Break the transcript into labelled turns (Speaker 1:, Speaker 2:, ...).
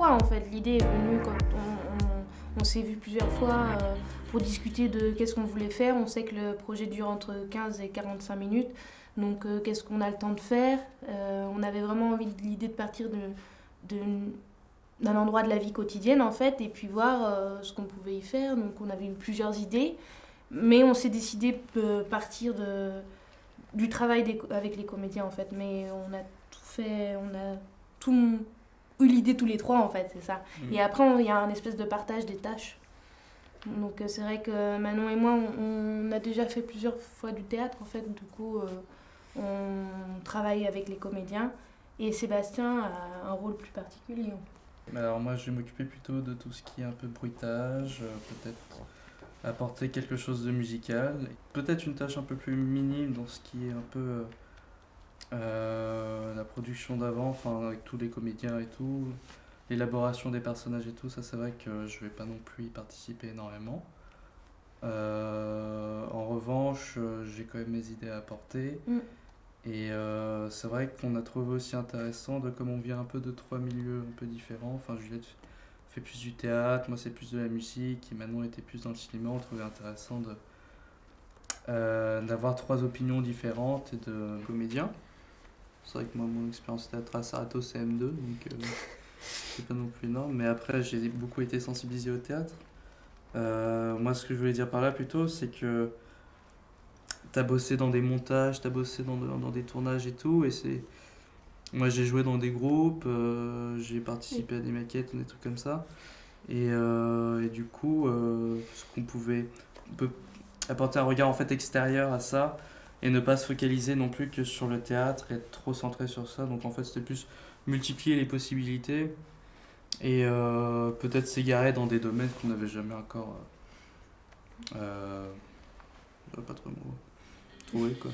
Speaker 1: trois en fait. L'idée est venue quand on s'est vu plusieurs fois pour discuter de qu'est-ce qu'on voulait faire. On sait que le projet dure entre 15 et 45 minutes. Donc qu'est-ce qu'on a le temps de faire. On avait vraiment envie de l'idée de partir de, d'un endroit de la vie quotidienne en fait et puis voir ce qu'on pouvait y faire. Donc on avait eu plusieurs idées. Mais on s'est décidé de partir du travail avec les comédiens en fait. Mais on a tout fait, on a tout eu l'idée tous les trois en fait, c'est ça. Et après, il y a un espèce de partage des tâches. Donc c'est vrai que Manon et moi, on a déjà fait plusieurs fois du théâtre en fait. Du coup, on travaille avec les comédiens. Et Sébastien a un rôle plus particulier.
Speaker 2: Alors moi, je vais m'occuper plutôt de tout ce qui est un peu bruitage, peut-être apporter quelque chose de musical, peut-être une tâche un peu plus minime dans ce qui est un peu la production d'avant, enfin avec tous les comédiens et tout, l'élaboration des personnages et tout, ça c'est vrai que je vais pas non plus y participer énormément. En revanche, j'ai quand même mes idées à apporter. Et c'est vrai qu'on a trouvé aussi intéressant de comme on vient un peu de trois milieux un peu différents. Enfin, Juliette fait plus du théâtre, moi c'est plus de la musique, et Manon était plus dans le cinéma. On trouvait intéressant d'avoir trois opinions différentes et de comédiens. C'est vrai que moi, mon expérience théâtrale s'arrête au CM2, donc c'est pas non plus énorme. Mais après, j'ai beaucoup été sensibilisé au théâtre. Moi, ce que je voulais dire par là plutôt, c'est que t'as bossé dans des montages, t'as bossé dans des tournages et tout, et c'est... Moi, j'ai joué dans des groupes, j'ai participé à des maquettes, des trucs comme ça. Et du coup, ce qu'on pouvait... On peut apporter un regard en fait extérieur à ça, et ne pas se focaliser non plus que sur le théâtre, et être trop centré sur ça. Donc en fait, c'était plus multiplier les possibilités, et peut-être s'égarer dans des domaines qu'on n'avait jamais encore... pas trop le mot. Trouvé quoi.